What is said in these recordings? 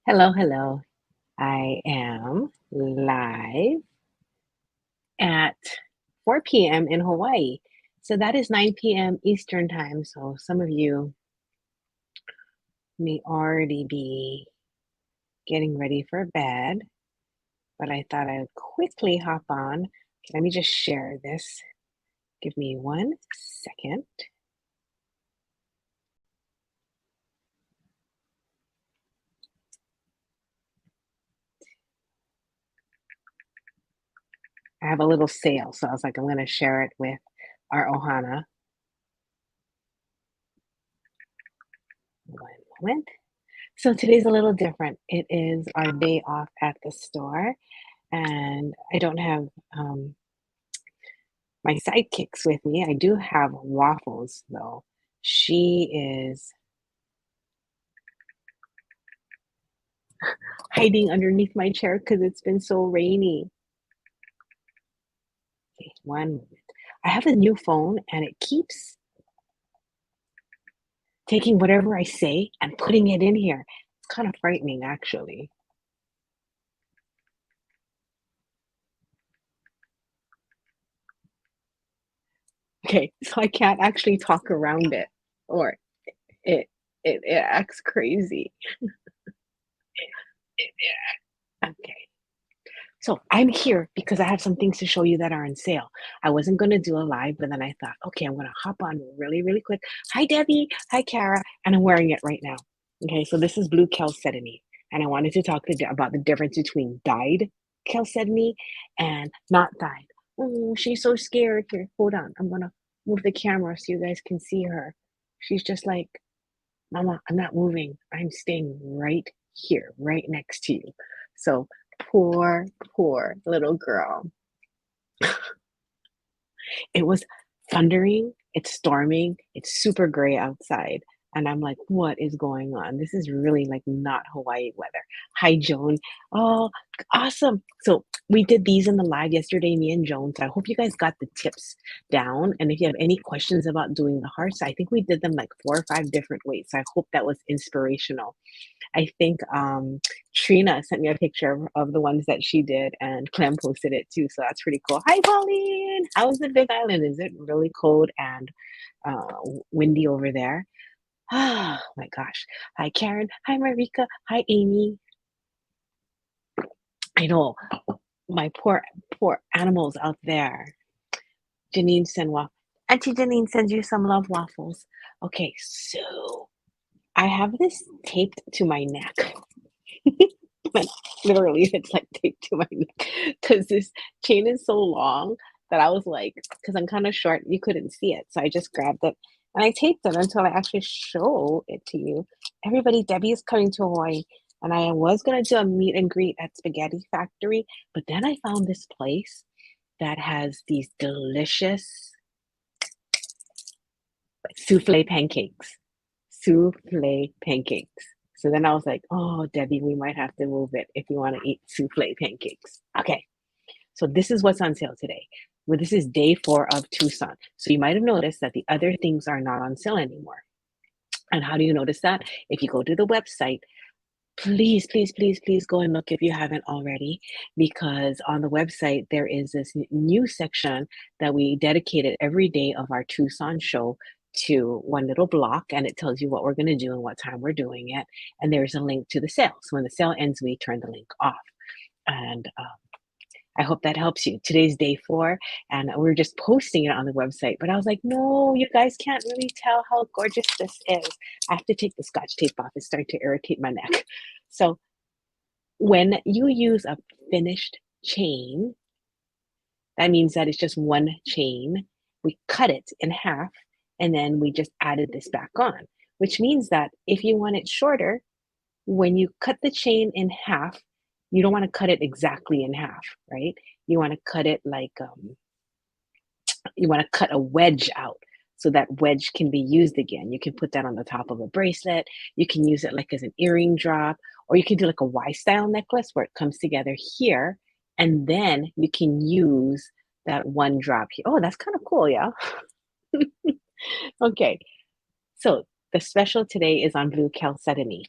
Hello, hello. I am live at 4 p.m. in Hawaii. So that is 9 p.m. Eastern time. So some of you may already be getting ready for bed, but I thought I would quickly hop on. Let me just share this. Give me 1 second. I have a little sale, so I was like, I'm going to share it with our Ohana. One moment. So today's a little different. It is our day off at the store, and I don't have my sidekicks with me. I do have Waffles, though. She is hiding underneath my chair because it's been so rainy. Okay, 1 moment. I have a new phone, and it keeps taking whatever I say and putting it in here. It's kind of frightening, actually. Okay, so I can't actually talk around it, or it it acts crazy. Okay. So I'm here because I have some things to show you that are on sale. I wasn't going to do a live, but then I thought, okay, I'm going to hop on really, really quick. Hi, Debbie. Hi, Kara. And I'm wearing it right now. Okay, so this is blue Chalcedony. And I wanted to talk about the difference between dyed Chalcedony and not dyed. Oh, she's so scared. Here, hold on. I'm going to move the camera so you guys can see her. She's just like, Mama, I'm not moving. I'm staying right here, right next to you. So poor, poor little girl. It was thundering, it's storming, it's super gray outside. And I'm like, what is going on? This is really like not Hawaii weather. Hi, Joan. Oh, awesome. So we did these in the live yesterday, me and Joan. So I hope you guys got the tips down. And if you have any questions about doing the hearts, I think we did them like 4 or 5 different ways. So I hope that was inspirational. I think Trina sent me a picture of the ones that she did, and Clem posted it too. So that's pretty cool. Hi, Pauline. How's the Big Island? Is it really cold and windy over there? Oh my gosh. Hi, Karen. Hi, Marika. Hi, Amy. I know my poor animals out there. Janine send Auntie Janine sends you some love waffles. Okay, so I have this taped to my neck. Like, literally, it's like taped to my neck because this chain is so long that I was like, because I'm kind of short, you couldn't see it. So I just grabbed it and I taped it until I actually show it to you. Everybody, Debbie is coming to Hawaii. And I was going to do a meet and greet at Spaghetti Factory, but then I found this place that has these delicious souffle pancakes. Souffle pancakes. So then I was like, oh, Debbie, we might have to move it if you want to eat souffle pancakes. Okay, so this is what's on sale today. Well, this is day 4 of Tucson. So you might have noticed that the other things are not on sale anymore. And how do you notice that? If you go to the website, please, please, please, please go and look if you haven't already, because on the website, there is this new section that we dedicated every day of our Tucson show to one little block, and it tells you what we're going to do and what time we're doing it. And there's a link to the sale. So when the sale ends, we turn the link off. And I hope that helps you. Today's day 4, and we are just posting it on the website. But I was like, no, you guys can't really tell how gorgeous this is. I have to take the scotch tape off. It's starting to irritate my neck. So when you use a finished chain, that means that it's just one chain. We cut it in half, and then we just added this back on, which means that if you want it shorter, when you cut the chain in half, you don't want to cut it exactly in half, right? You want to cut it like you want to cut a wedge out so that wedge can be used again. You can put that on the top of a bracelet. You can use it like as an earring drop, or you can do like a Y style necklace where it comes together here, and then you can use that one drop here. Oh, that's kind of cool, yeah. Okay, so the special today is on blue chalcedony.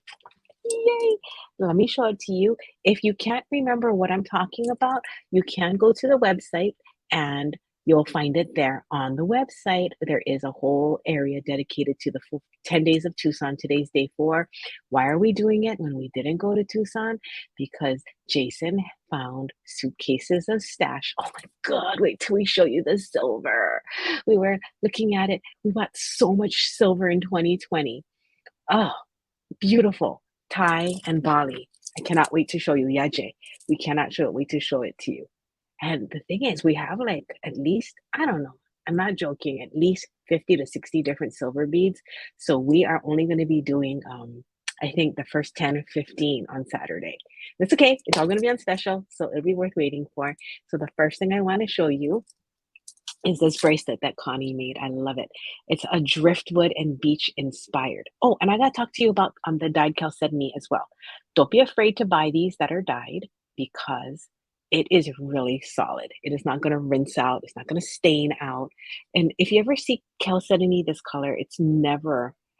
Yay! Let me show it to you. If you can't remember what I'm talking about, you can go to the website and you'll find it there. On the website, there is a whole area dedicated to the full 10 days of Tucson. Today's day 4. Why are we doing it when we didn't go to Tucson? Because Jason found suitcases of stash. Oh my God, wait till we show you the silver. We were looking at it. We bought so much silver in 2020. Oh, beautiful. Thai and Bali. I cannot wait to show you. Yeah, Jay. We cannot wait to show it to you. And the thing is, we have like at least, I don't know, I'm not joking, at least 50 to 60 different silver beads. So we are only going to be doing, I think, the first 10 or 15 on Saturday. That's okay. It's all going to be on special. So it'll be worth waiting for. So the first thing I want to show you is this bracelet that Connie made. I love it. It's a driftwood and beach inspired. Oh, and I got to talk to you about the dyed Chalcedony as well. Don't be afraid to buy these that are dyed because it is really solid. It is not going to rinse out. It's not going to stain out. And if you ever see Chalcedony this color,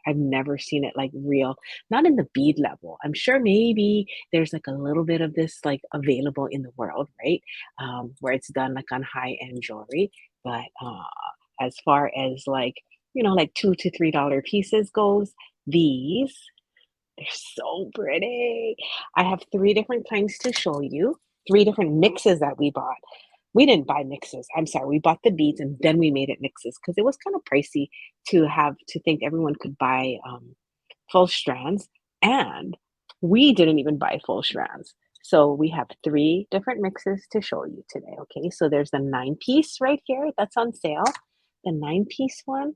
I've never seen it like real, not in the bead level. I'm sure maybe there's like a little bit of this like available in the world, right? Where it's done like on high end jewelry. But as far as like, like $2 to $3 pieces goes, these, they're so pretty. I have 3 different kinds to show you, 3 different mixes that we bought. We didn't buy mixes. I'm sorry. We bought the beads and then we made it mixes because it was kind of pricey to think everyone could buy full strands. And we didn't even buy full strands. So we have 3 different mixes to show you today. Okay, so there's the 9-piece right here that's on sale. The 9-piece one,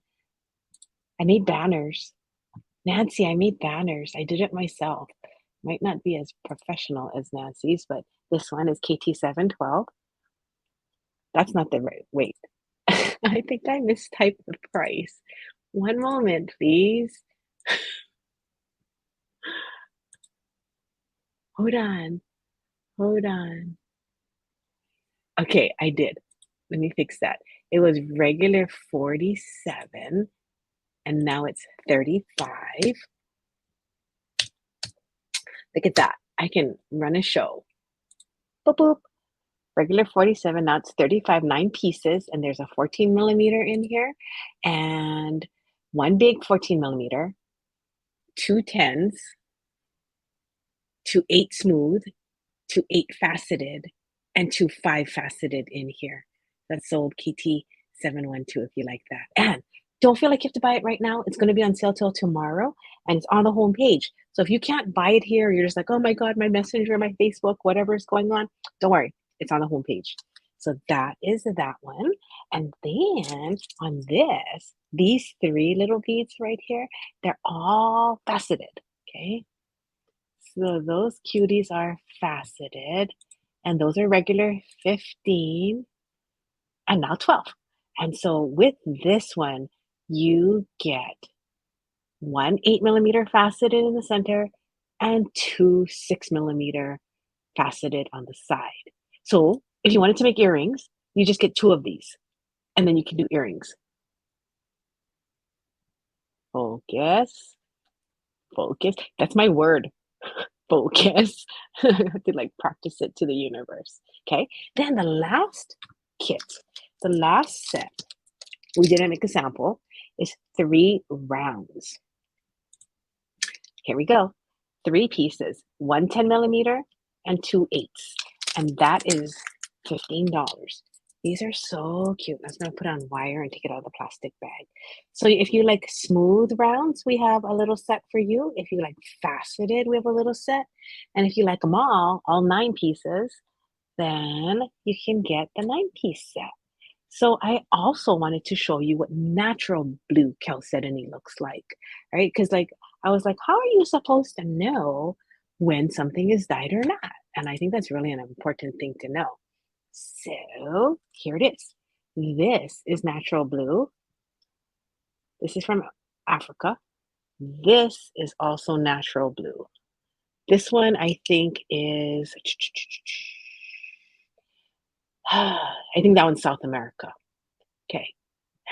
I made banners. Nancy, I made banners. I did it myself. Might not be as professional as Nancy's, but this one is KT712. That's not the right, wait. I think I mistyped the price. One moment, please. Hold on. Hold on. Okay, I did. Let me fix that. It was regular 47 and now it's 35. Look at that. I can run a show. Boop, boop. Regular 47, now it's 35, 9 pieces, and there's a 14 millimeter in here, and one big 14 millimeter, 2 10s, 2 8 smooth, 2 8 faceted, and 2 5 faceted in here. That's sold KT712 if you like that. And don't feel like you have to buy it right now. It's going to be on sale till tomorrow, and it's on the home page. So if you can't buy it here, you're just like, oh my God, my Messenger, my Facebook, whatever is going on, don't worry. It's on the home page. So that is that one. And then on this, these 3 little beads right here, they're all faceted. Okay. So those cuties are faceted, and those are regular 15 and now 12. And so with this one, you get 1 8 millimeter faceted in the center and 2 6 millimeter faceted on the side. So if you wanted to make earrings, you just get 2 of these and then you can do earrings. Focus, focus. That's my word. Focus. I have to like practice it to the universe. Okay. Then the last kit, the last set, we didn't make a sample, is 3 rounds. Here we go. 3 pieces, 1 10 millimeter and 2 8s. And that is $15. These are so cute. I'm just going to put on wire and take it out of the plastic bag. So if you like smooth rounds, we have a little set for you. If you like faceted, we have a little set. And if you like them all 9 pieces, then you can get the 9-piece set. So I also wanted to show you what natural blue chalcedony looks like, right? Because like I was like, how are you supposed to know when something is dyed or not? And I think that's really an important thing to know. So here it is. This is natural blue. This is from Africa. This is also natural blue. This one I think is, I think that one's South America. Okay.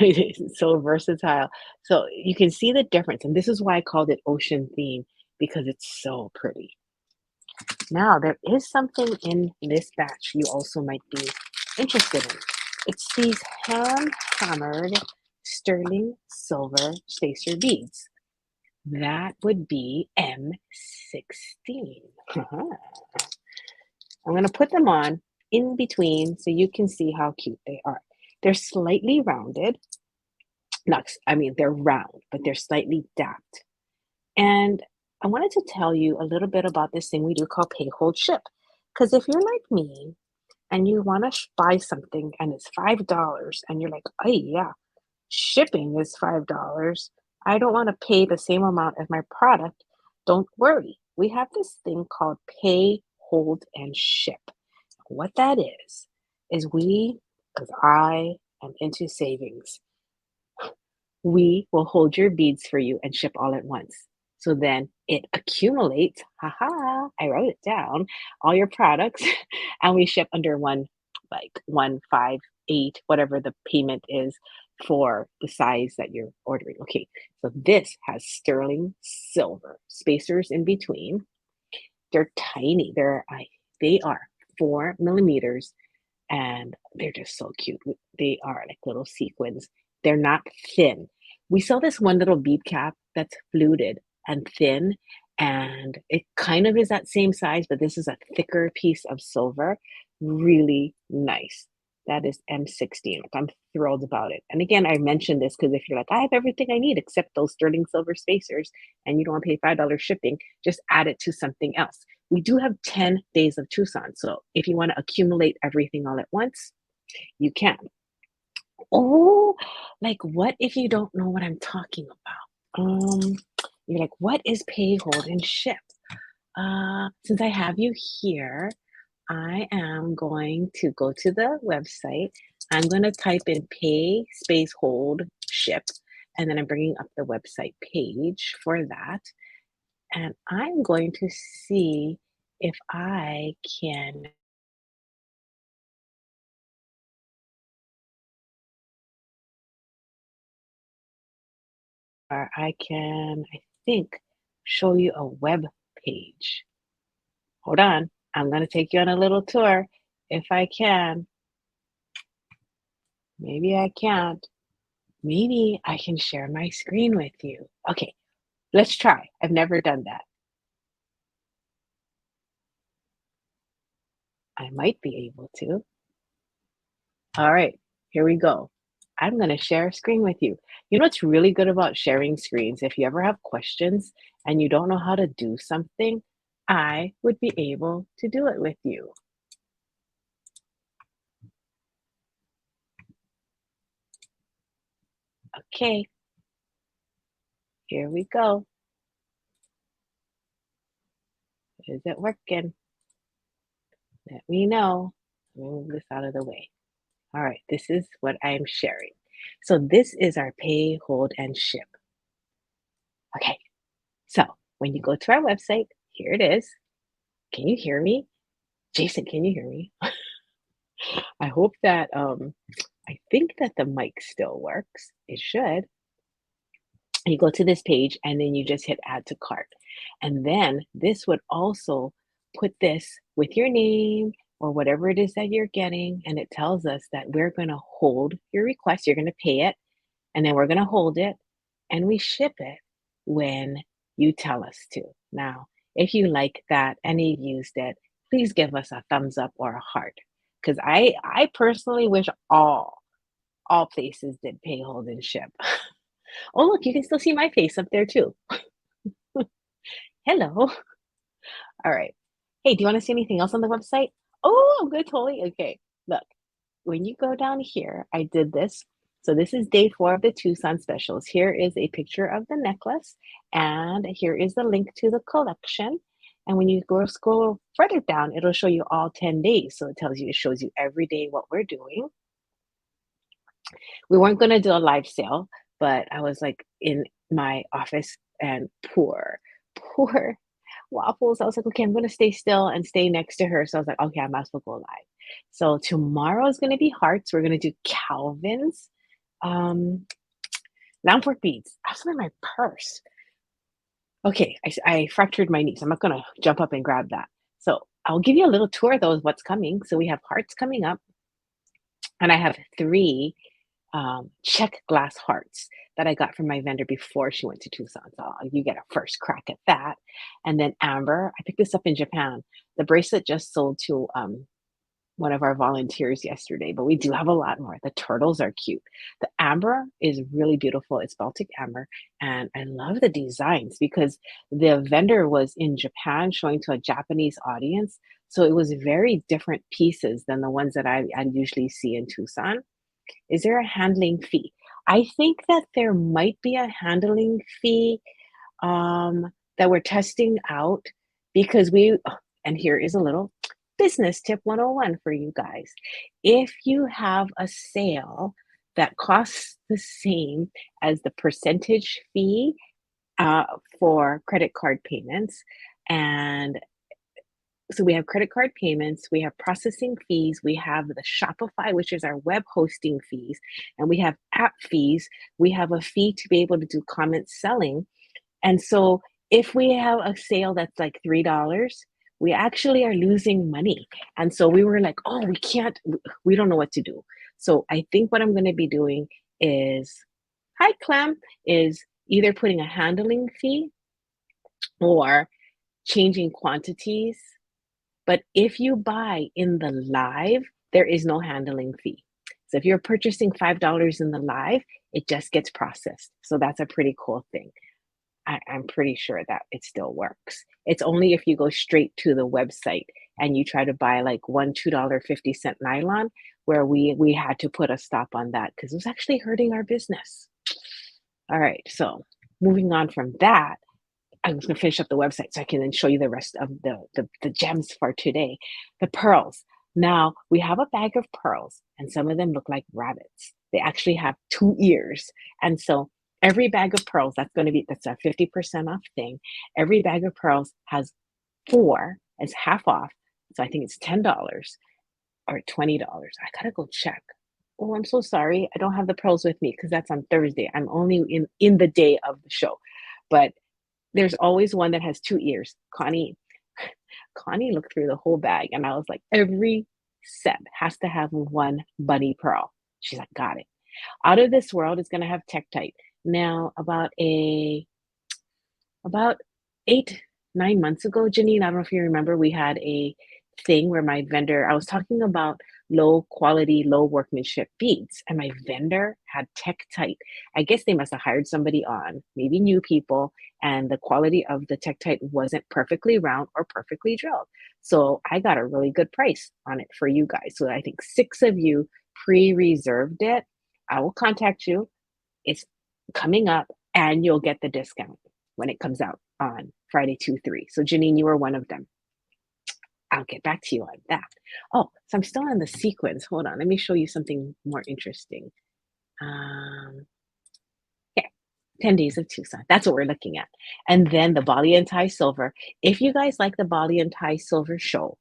It is so versatile. So you can see the difference. And this is why I called it ocean theme. because it's so pretty. Now, there is something in this batch you also might be interested in. It's these hand hammered sterling silver spacer beads. That would be M16. I'm going to put them on in between so you can see how cute they are. They're slightly rounded. Not, I mean, they're round, but they're slightly dapped. And I wanted to tell you a little bit about this thing we do called pay, hold, ship. Because if you're like me and you want to buy something and it's $5 and you're like, oh yeah, shipping is $5. I don't want to pay the same amount as my product. Don't worry. We have this thing called pay, hold, and ship. What that is we, because I am into savings, we will hold your beads for you and ship all at once. So then it accumulates, haha, I wrote it down, all your products, and we ship under one, like 158, whatever the payment is for the size that you're ordering. Okay, so this has sterling silver spacers in between. They're tiny. They are 4 millimeters and they're just so cute. They are like little sequins. They're not thin. We saw this one little bead cap that's fluted and thin, and it kind of is that same size, but this is a thicker piece of silver. Really nice. That is M16. Like, I'm thrilled about it. And again, I mentioned this because if you're like, I have everything I need except those sterling silver spacers, and you don't want to pay $5 shipping, just add it to something else. We do have 10 days of Tucson. So if you want to accumulate everything all at once, you can. Oh, like what if you don't know what I'm talking about? You're like, what is pay, hold, and ship? Since I have you here, I am going to go to the website. I'm going to type in pay space hold ship, and then I'm bringing up the website page for that. And I'm going to see if I can I think, show you a web page. Hold on. I'm going to take you on a little tour if I can. Maybe I can't. Maybe I can share my screen with you. Okay, let's try. I've never done that. I might be able to. All right, here we go. I'm going to share a screen with you. You know what's really good about sharing screens? If you ever have questions and you don't know how to do something, I would be able to do it with you. Okay, here we go. Is it working? Let me know. Let me move this out of the way. All right, this is what I'm sharing. So this is our pay, hold, and ship. Okay, so when you go to our website, here it is. Can you hear me? Jason, can you hear me? I hope that I think that the mic still works. It should. You go to this page and then you just hit add to cart. And then this would also put this with your name or whatever it is that you're getting. And it tells us that we're going to hold your request. You're going to pay it and then we're going to hold it and we ship it when you tell us to. Now, if you like that and you've used it, please give us a thumbs up or a heart. Because I personally wish all places did pay, hold, and ship. Oh, look, you can still see my face up there too. Hello. All right. Hey, do you want to see anything else on the website? Oh, I'm good, totally. Okay. Look, when you go down here, I did this. So this is day 4 of the Tucson specials. Here is a picture of the necklace, and here is the link to the collection. And when you go scroll further down, it'll show you all 10 days. So it shows you every day what we're doing. We weren't going to do a live sale, but I was like in my office and poor Waffles. I was like, okay, I'm going to stay still and stay next to her. So I was like, okay, I might as well go live. So tomorrow is going to be hearts. We're going to do Calvin's, lamp work beads. I have some in my purse. Okay, I fractured my knees. I'm not gonna jump up and grab that. So I'll give you a little tour though of what's coming. So we have hearts coming up, and I have three check glass hearts that I got from my vendor before she went to Tucson. So you get a first crack at that. And then amber, I picked this up in Japan. The bracelet just sold to one of our volunteers yesterday, but we do have a lot more. The turtles are cute. The amber is really beautiful. It's Baltic amber, and I love the designs because the vendor was in Japan showing to a Japanese audience. So it was very different pieces than the ones that I usually see in Tucson. Is there a handling fee? I think that there might be a handling fee that we're testing out because and here is a little business tip 101 for you guys. If you have a sale that costs the same as the percentage fee uh, for credit card payments, and so we have credit card payments, we have processing fees, we have the Shopify, which is our web hosting fees, and we have app fees. We have a fee to be able to do comment selling, and so if we have a sale that's like $3, we actually are losing money. And so we were like, oh, we can't, we don't know what to do. So I think what I'm going to be doing is, hi, Clem, is either putting a handling fee or changing quantities. But if you buy in the live, there is no handling fee. So if you're purchasing $5 in the live, it just gets processed. So that's a pretty cool thing. I'm pretty sure that it still works. It's only if you go straight to the website and you try to buy like one $2.50 nylon, where we had to put a stop on that because it was actually hurting our business. All right, so moving on from that, I'm just gonna finish up the website so I can then show you the rest of the gems for today. The pearls. Now we have a bag of pearls, and some of them look like rabbits. They actually have two ears, and so every bag of pearls that's a 50% off thing. Every bag of pearls has four. It's half off, so I think it's $10 or $20. I gotta go check. Oh, I'm so sorry. I don't have the pearls with me because that's on Thursday. I'm only in the day of the show, but there's always one that has two ears. Connie looked through the whole bag and I was like, every set has to have one bunny pearl. She's like, got it. Out of This World is going to have Tektite. Now, about 8, 9 months ago, Janine, I don't know if you remember, we had a thing where my vendor, I was talking about low quality, low workmanship beads, and my vendor had Tektite. I guess they must have hired somebody on, maybe new people, and the quality of the Tektite wasn't perfectly round or perfectly drilled. So I got a really good price on it for you guys. So I think 6 of you pre-reserved it. I will contact you. It's coming up, and you'll get the discount when it comes out on Friday 2/3. So Janine, you were one of them. I'll get back to you on that. Oh, so I'm still on the sequence. Hold on, let me show you something more interesting. Um, yeah, 10 Days of Tucson. That's what we're looking at. And then the Bali and Thai Silver. If you guys like the Bali and Thai Silver show,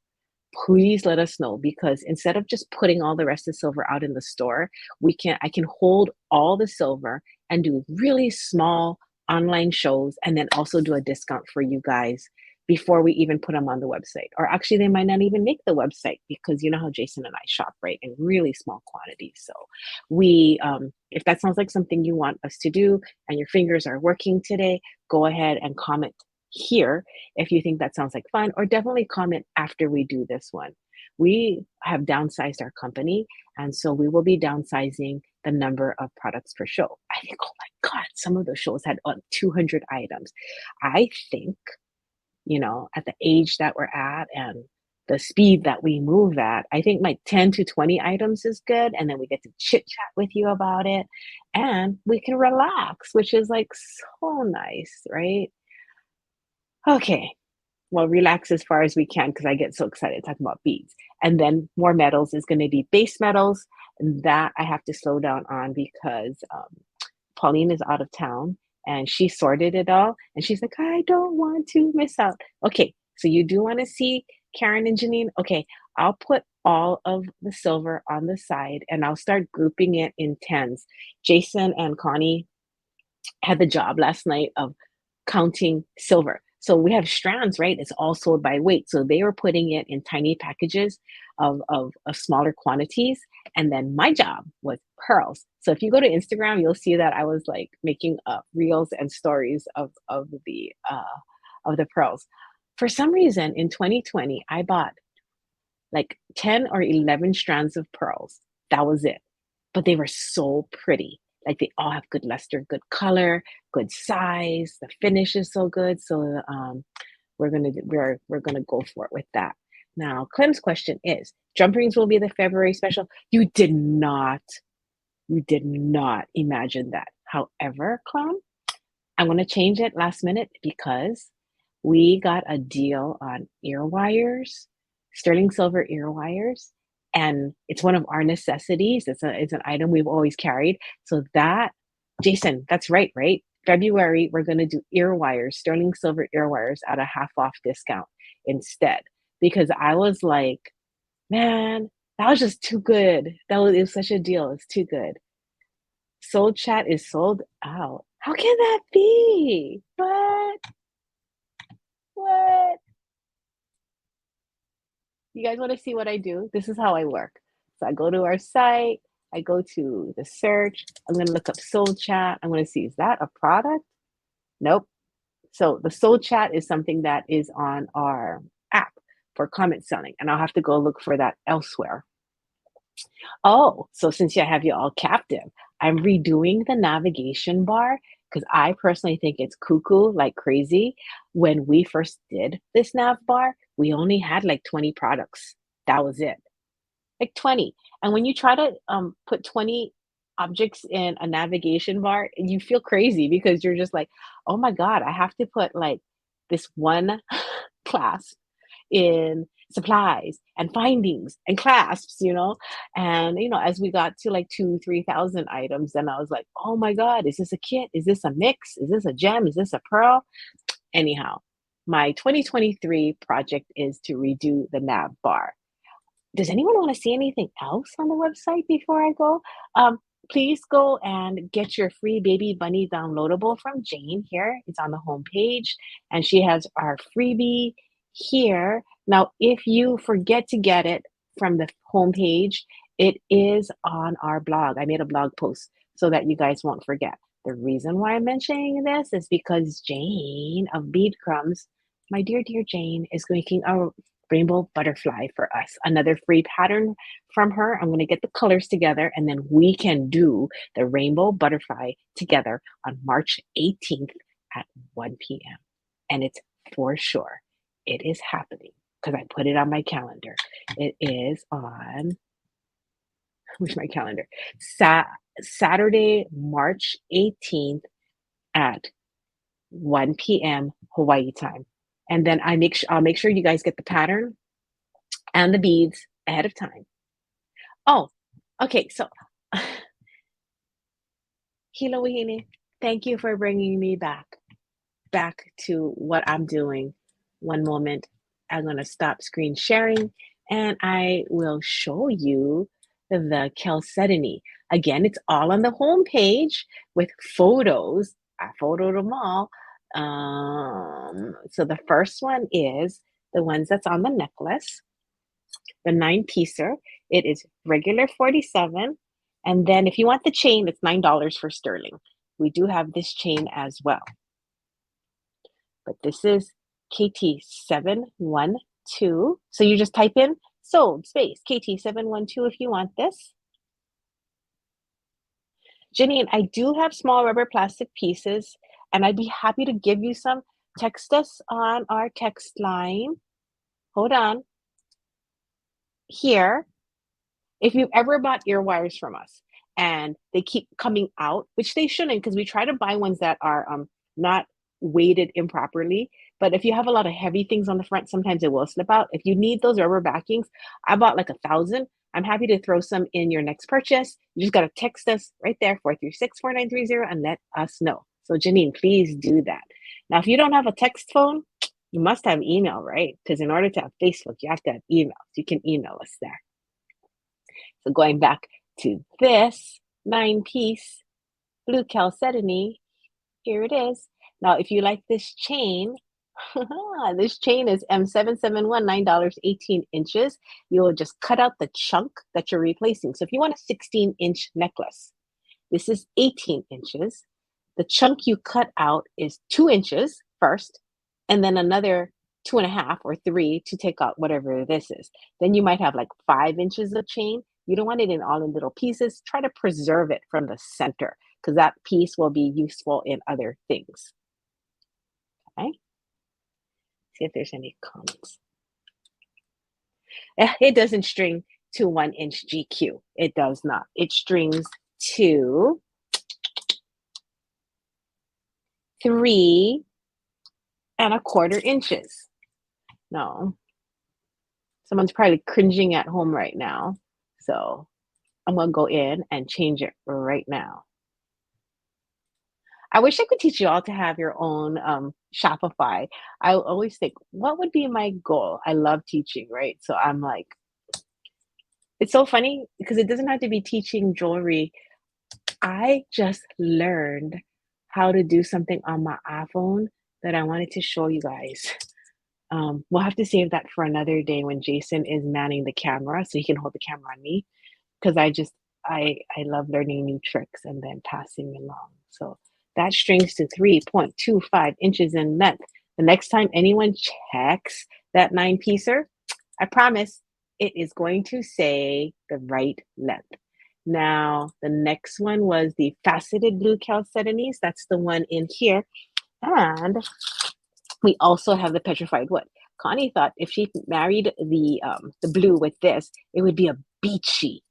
please let us know because instead of just putting all the rest of the silver out in the store, I can hold all the silver and do really small online shows and then also do a discount for you guys before we even put them on the website. Or actually they might not even make the website because you know how Jason and I shop, right? In really small quantities. So we if that sounds like something you want us to do and your fingers are working today, go ahead and comment here if you think that sounds like fun, or definitely comment after we do this one. We have downsized our company, and so we will be downsizing the number of products per show. I think, oh my God, some of those shows had 200 items. I think, at the age that we're at and the speed that we move at, I think like 10 to 20 items is good. And then we get to chit chat with you about it and we can relax, which is like so nice, right? Okay, well, relax as far as we can because I get so excited talking about beads. And then more metals is going to be base metals. And that I have to slow down on because Pauline is out of town and she sorted it all. And she's like, I don't want to miss out. Okay, so you do want to see Karen and Janine? Okay, I'll put all of the silver on the side and I'll start grouping it in tens. Jason and Connie had the job last night of counting silver. So we have strands, right? It's all sold by weight. So they were putting it in tiny packages of smaller quantities. And then my job was pearls. So if you go to Instagram, you'll see that I was like making reels and stories of the pearls. For some reason, in 2020, I bought like 10 or 11 strands of pearls. That was it. But they were so pretty. Like they all have good luster, good color, good size. The finish is so good. So we're gonna go for it with that. Now, Clem's question is: jump rings will be the February special. You did not imagine that. However, Clem, I'm gonna change it last minute because we got a deal on ear wires, sterling silver ear wires, and it's one of our necessities. It's an item we've always carried. So that, Jason, that's right, right? February, we're gonna do ear wires, sterling silver ear wires at a half off discount instead. Because I was like, man, that was just too good. It was such a deal. It's too good. Soul Chat is sold out. How can that be? What? What? You guys want to see what I do? This is how I work. So I go to our site, I go to the search, I'm going to look up Soul Chat. I'm going to see, is that a product? Nope. So the Soul Chat is something that is on our app for comment selling, and I'll have to go look for that elsewhere. Oh, so since I have you all captive, I'm redoing the navigation bar because I personally think it's cuckoo like crazy. When we first did this nav bar, we only had like 20 products. That was it, like 20. And when you try to put 20 objects in a navigation bar, you feel crazy because you're just like, oh my God, I have to put like this one class in supplies and findings and clasps, and as we got to like 2,000-3,000 items, then I was like, oh my God, is this a kit, is this a mix, is this a gem, is this a pearl? Anyhow, my 2023 project is to redo the nav bar. Does anyone want to see anything else on the website before I go? Please go and get your free baby bunny downloadable from Jane here. It's on the home page, and she has our freebie here. Now, if you forget to get it from the home page, it is on our blog. I made a blog post so that you guys won't forget. The reason why I'm mentioning this is because Jane of Bead Crumbs, my dear, dear Jane, is making a rainbow butterfly for us. Another free pattern from her. I'm going to get the colors together, and then we can do the rainbow butterfly together on March 18th at 1 p.m. And it's for sure. It is happening because I put it on my calendar. It is on, where's my calendar? Saturday, March 18th at 1 p.m. Hawaii time. And then I'll make sure you guys get the pattern and the beads ahead of time. Oh, okay. So, Hilo Wahine, thank you for bringing me back to what I'm doing. One moment, I'm going to stop screen sharing and I will show you the Chalcedony. Again, it's all on the home page with photos. I photoed them all. So the first one is the ones that's on the necklace, the 9-piecer. It is regular 47. And then if you want the chain, it's $9 for sterling. We do have this chain as well. But this is KT712. So you just type in sold space KT712 if you want this. Janine, I do have small rubber plastic pieces, and I'd be happy to give you some. Text us on our text line. Hold on. Here, if you've ever bought ear wires from us and they keep coming out, which they shouldn't, because we try to buy ones that are not weighted improperly. But if you have a lot of heavy things on the front, sometimes it will slip out. If you need those rubber backings, I bought like 1,000. I'm happy to throw some in your next purchase. You just got to text us right there, 436-4930, and let us know. So Janine, please do that. Now, if you don't have a text phone, you must have email, right? Because in order to have Facebook, you have to have email. So you can email us there. So going back to this 9-piece blue chalcedony, here it is. Now, if you like this chain, this chain is M771, $9, 18 inches. You'll just cut out the chunk that you're replacing. So if you want a 16-inch necklace, this is 18 inches. The chunk you cut out is 2 inches first, and then another 2.5 or 3 to take out whatever this is. Then you might have like 5 inches of chain. You don't want it in all in little pieces. Try to preserve it from the center because that piece will be useful in other things. Okay. See if there's any comments. It doesn't string to 1-inch GQ. It does not. It strings to 3.25 inches. No. Someone's probably cringing at home right now. So I'm going to go in and change it right now. I wish I could teach you all to have your own Shopify. I always think, what would be my goal? I love teaching, right? So I'm like, it's so funny because it doesn't have to be teaching jewelry. I just learned how to do something on my iPhone that I wanted to show you guys. We'll have to save that for another day when Jason is manning the camera so he can hold the camera on me because I love learning new tricks and then passing along. So that strings to 3.25 inches in length. The next time anyone checks that 9-piecer, I promise it is going to say the right length. Now, the next one was the faceted blue chalcedonies. That's the one in here. And we also have the petrified wood. Connie thought if she married the blue with this, it would be a beachy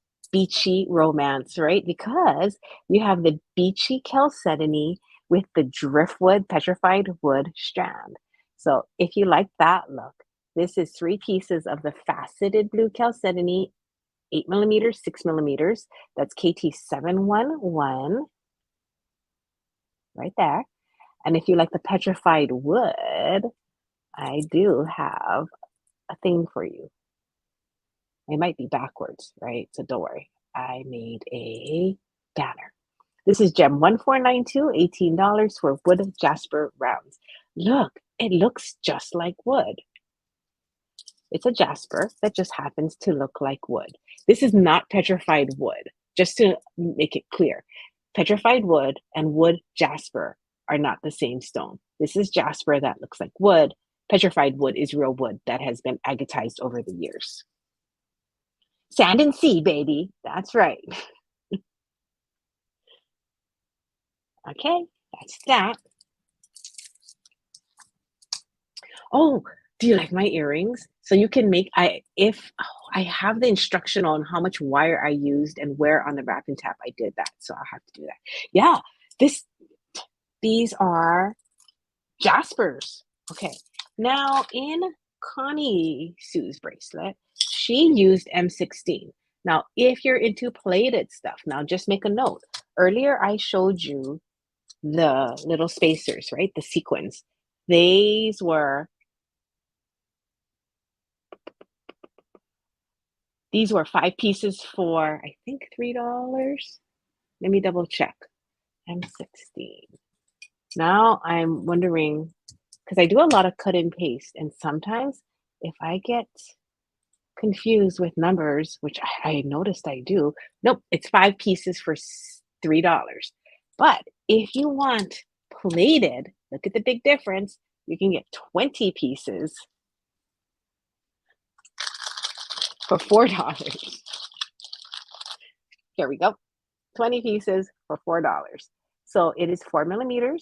romance, right? Because you have the beachy chalcedony with the driftwood petrified wood strand. So if you like that look, this is 3 pieces of the faceted blue chalcedony, 8mm, 6mm. That's KT711 right there. And if you like the petrified wood, I do have a thing for you. It might be backwards, right? So don't worry. I made a banner. This is gem 1492, $18 for wood jasper rounds. Look, it looks just like wood. It's a jasper that just happens to look like wood. This is not petrified wood, just to make it clear. Petrified wood and wood jasper are not the same stone. This is jasper that looks like wood. Petrified wood is real wood that has been agatized over the years. Sand and sea, baby. That's right. Okay, that's that. Oh, do you like my earrings? So you can make, I have the instruction on how much wire I used and where on the wrapping tab I did that. So I'll have to do that. Yeah, these are jaspers. Okay, now in Connie Sue's bracelet, she used M16. Now, if you're into plated stuff, now just make a note. Earlier, I showed you the little spacers, right? The sequins. These were 5 pieces for, I think, $3. Let me double check. M16. Now I'm wondering, because I do a lot of cut and paste, and sometimes if I get confused with numbers, which I noticed I do, nope, it's 5 pieces for $3. But if you want plated, look at the big difference. You can get 20 pieces for $4. Here we go. 20 pieces for $4. So it is 4mm,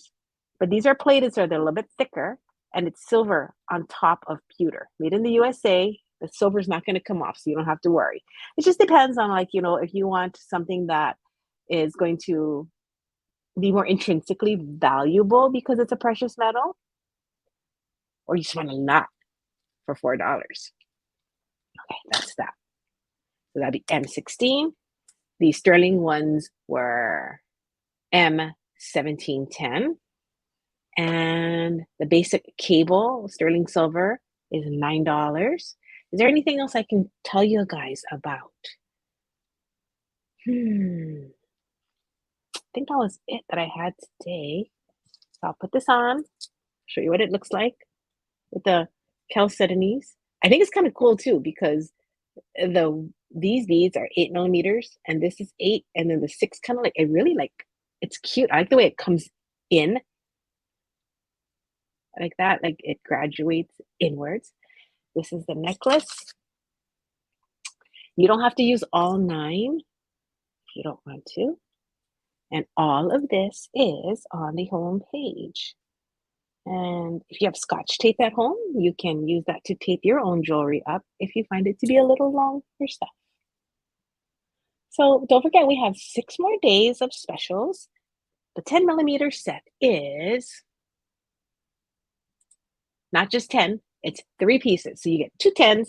but these are plated, so they're a little bit thicker, and it's silver on top of pewter. Made in the USA. The silver is not going to come off, so you don't have to worry. It just depends on, like, if you want something that is going to be more intrinsically valuable because it's a precious metal, or you just want a lot for $4. Okay, that's that. So that'd be M16. The sterling ones were M1710. And the basic cable, sterling silver, is $9. Is there anything else I can tell you guys about? I think that was it that I had today. So I'll put this on, show you what it looks like with the Chalcedonies. I think it's kind of cool too because these beads are 8 millimeters and this is 8, and then the 6 kind of like it really like it's cute. I like the way it comes in like that, like it graduates inwards. This is the necklace. You don't have to use all 9 if you don't want to. And all of this is on the home page. And if you have scotch tape at home, you can use that to tape your own jewelry up if you find it to be a little long yourself. So don't forget, we have 6 more days of specials. The 10 millimeter set is not just 10, it's 3 pieces. So you get 2 10s,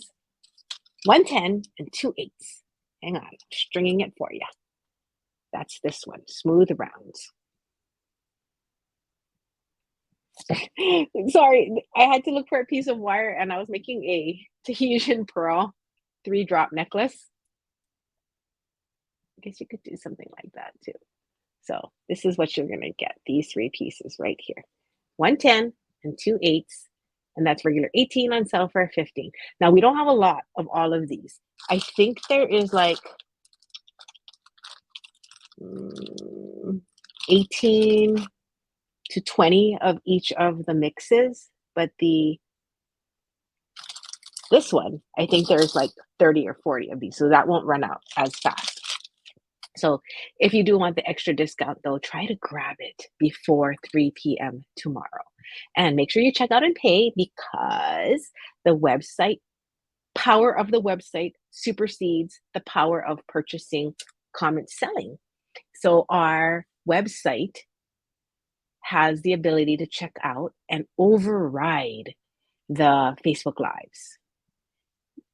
1 10, and 2 8s. Hang on, I'm stringing it for you. That's this one, smooth rounds. Sorry, I had to look for a piece of wire and I was making a Tahitian pearl 3-drop necklace. I guess you could do something like that too. So this is what you're gonna get, these 3 pieces right here. 1 10 and 2 8s, and that's regular 18 on sale for 15. Now we don't have a lot of all of these. I think there is like 18 to 20 of each of the mixes, but this one, I think there's like 30 or 40 of these, so that won't run out as fast. So if you do want the extra discount though, try to grab it before 3 p.m. tomorrow. And make sure you check out and pay because the website, power of the website supersedes the power of purchasing, comment selling. So our website has the ability to check out and override the Facebook Lives.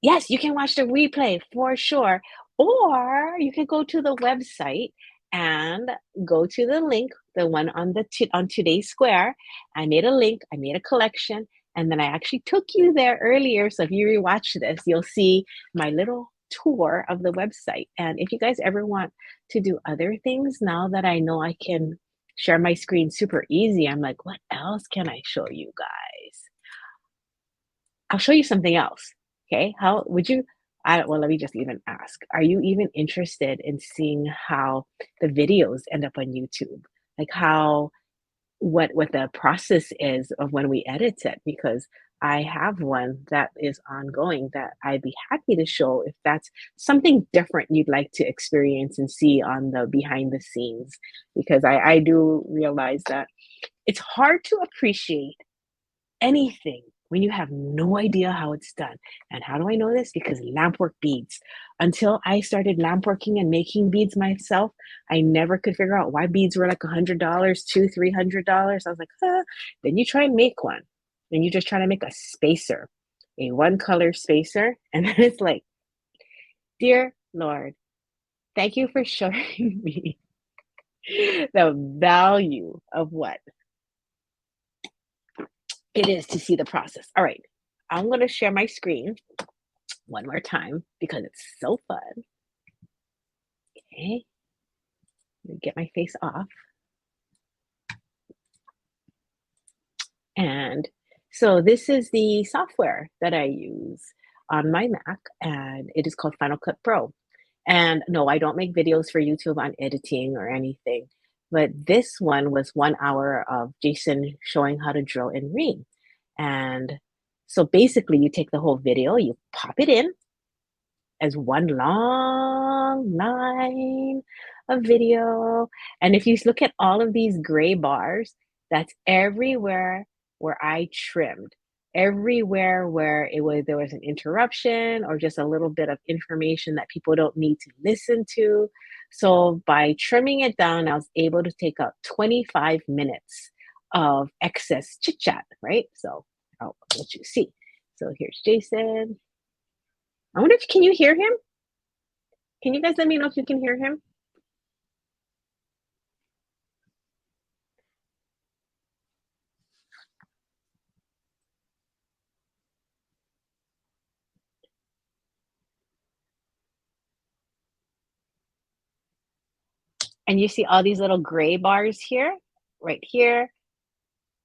Yes, you can watch the replay for sure. Or you can go to the website and go to the link, the one on on today's square. I made a link, I made a collection, and then I actually took you there earlier. So if you rewatch this, you'll see my little tour of the website. And if you guys ever want to do other things, now that I know I can share my screen super easy, I'm like, what else can I show you guys? I'll show you something else. Okay. How would you? Well, let me just even ask. Are you even interested in seeing how the videos end up on YouTube? Like how what the process is of when we edit it? Because I have one that is ongoing that I'd be happy to show if that's something different you'd like to experience and see on the behind the scenes. Because I do realize that it's hard to appreciate anything when you have no idea how it's done. And how do I know this? Because lampwork beads. Until I started lampworking and making beads myself, I never could figure out why beads were like $100, $200, $300. I was like, huh. Then you try and make one, and you just try to make a spacer, a one color spacer, and then it's like, dear Lord, thank you for showing me the value of what it is to see the process. All right, I'm going to share my screen one more time because it's so fun. Okay, let me get my face off. And so this is the software that I use on my Mac, and it is called Final Cut Pro. And no, I don't make videos for YouTube on editing or anything, but this one was 1 hour of Jason showing how to drill and ring. And so basically, you take the whole video, you pop it in as one long line of video. And if you look at all of these gray bars, that's everywhere where I trimmed, everywhere where there was an interruption or just a little bit of information that people don't need to listen to. So by trimming it down, I was able to take out 25 minutes of excess chit chat, right? So I'll let you see. So here's Jason. I wonder if can you hear him? Can you guys let me know if you can hear him? And you see all these little gray bars here, right here,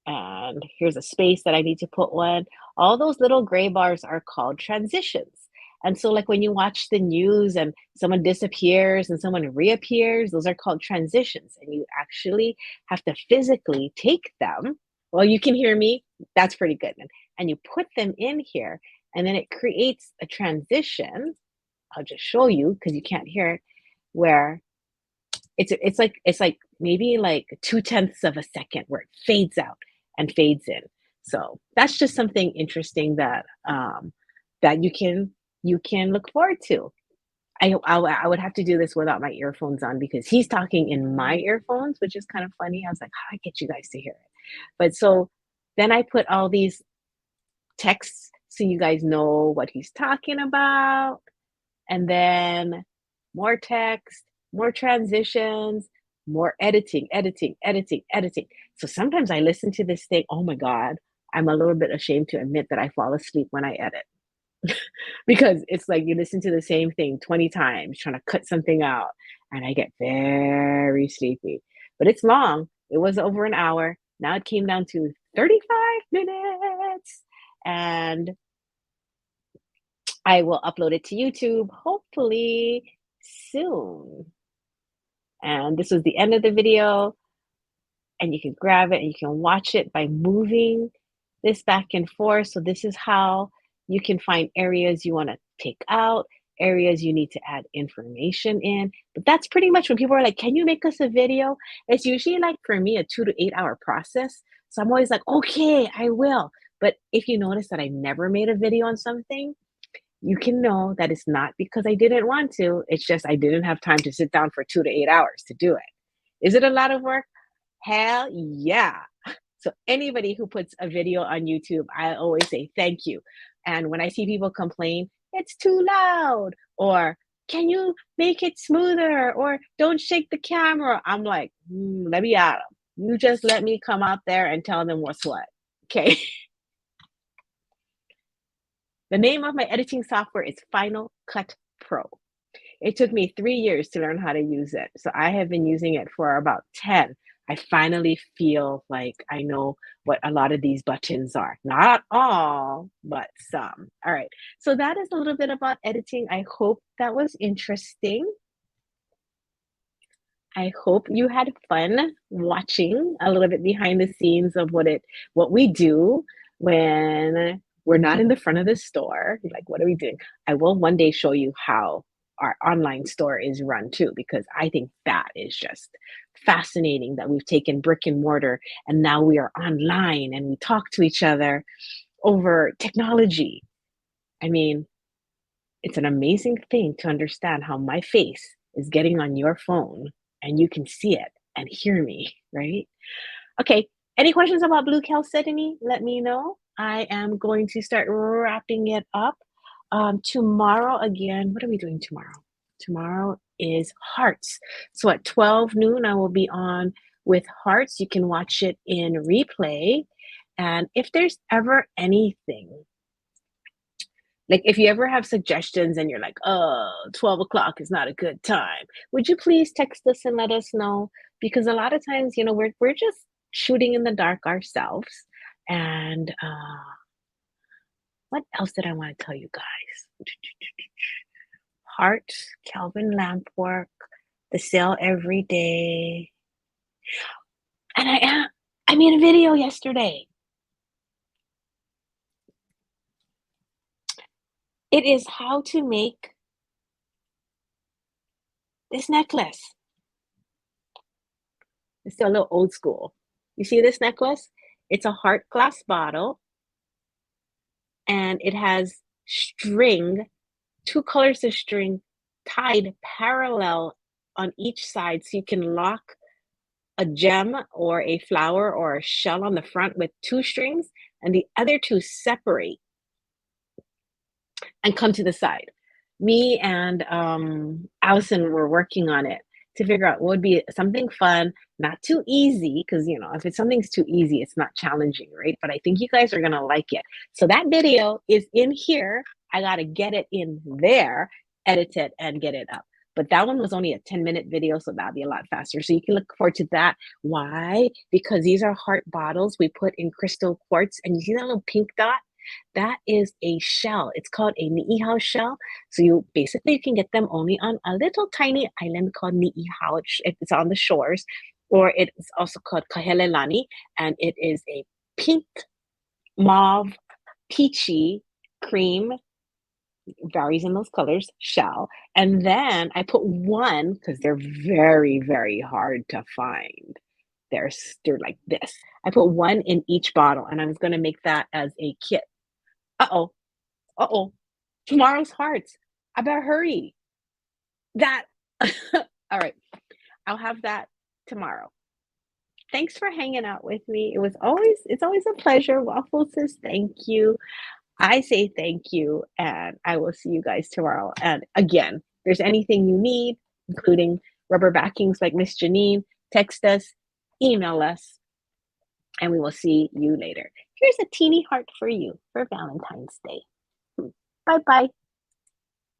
And here's a space that I need to put one. All those little gray bars are called transitions. And so, like when you watch the news and someone disappears and someone reappears, those are called transitions. And you actually have to physically take them. Well, you can hear me. That's pretty good. And you put them in here, and then it creates a transition. I'll just show you because you can't hear it, where it's like maybe like 2/10 of a second where it fades out and fades in. So that's just something interesting that that you can look forward to. I would have to do this without my earphones on because he's talking in my earphones, which is kind of funny. I was like, how do I get you guys to hear it? But so then I put all these texts so you guys know what he's talking about, and then more text, more transitions, more editing, editing, editing, editing. So sometimes I listen to this thing, oh my God, I'm a little bit ashamed to admit that I fall asleep when I edit because it's like you listen to the same thing 20 times trying to cut something out, and I get very sleepy. But it's long. It was over an hour. Now it came down to 35 minutes. And I will upload it to YouTube hopefully soon. And this was the end of the video, and you can grab it and you can watch it by moving this back and forth. So this is how you can find areas you want to take out, areas you need to add information in. But that's pretty much when people are like, can you make us a video? It's usually like for me a 2 to 8 hour process. So I'm always like, okay, I will. But if you notice that I never made a video on something, you can know that it's not because I didn't want to. It's just I didn't have time to sit down for 2 to 8 hours to do it. Is it a lot of work? Hell yeah. So anybody who puts a video on YouTube, I always say thank you. And when I see people complain, it's too loud, or can you make it smoother, or don't shake the camera, I'm like, let me at them. You just let me come out there and tell them what's what. Okay. The name of my editing software is Final Cut Pro. It took me 3 years to learn how to use it. So I have been using it for about 10. I finally feel like I know what a lot of these buttons are. Not all, but some. All right. So that is a little bit about editing. I hope that was interesting. I hope you had fun watching a little bit behind the scenes of what we do when we're not in the front of the store. You're like, what are we doing? I will one day show you how our online store is run too, because I think that is just fascinating that we've taken brick and mortar and now we are online and we talk to each other over technology. I mean, it's an amazing thing to understand how my face is getting on your phone and you can see it and hear me, right? Okay, any questions about blue chalcedony? Let me know. I am going to start wrapping it up. Tomorrow, again, what are we doing tomorrow? Tomorrow is hearts. So at 12 noon, I will be on with hearts. You can watch it in replay. And if there's ever anything, like if you ever have suggestions and you're like, oh, 12 o'clock is not a good time, would you please text us and let us know? Because a lot of times, we're just shooting in the dark ourselves. And what else did I want to tell you guys? Heart, Calvin Lampwork, the sale every day. And I made a video yesterday. It is how to make this necklace. It's still a little old school. You see this necklace? It's a heart glass bottle, and it has string, 2 colors of string tied parallel on each side so you can lock a gem or a flower or a shell on the front with 2 strings, and the other 2 separate and come to the side. Me and Allison were working on it to figure out what would be something fun, not too easy, because if it's something's too easy, it's not challenging, right? But I think you guys are gonna like it. So that video is in here. I gotta get it in there, edit it, and get it up. But that one was only a 10-minute video, so that'll be a lot faster. So you can look forward to that. Why? Because these are heart bottles we put in crystal quartz. And you see that little pink dot? That is a shell. It's called a niihau shell. So you basically you can get them only on a little tiny island called niihau. It's on the shores, or it's also called kahelelani, and it is a pink, mauve, peachy, cream, varies in those colors, shell. And then I put one because they're very, very hard to find. They're like this. I put one in each bottle, and I was going to make that as a kit. Uh-oh. Uh-oh. Tomorrow's hearts. I better hurry. That. All right. I'll have that tomorrow. Thanks for hanging out with me. It's always a pleasure. Waffle says thank you. I say thank you, and I will see you guys tomorrow. And again, if there's anything you need, including rubber backings like Miss Janine, text us, email us, and we will see you later. Here's a teeny heart for you for Valentine's Day. Bye bye.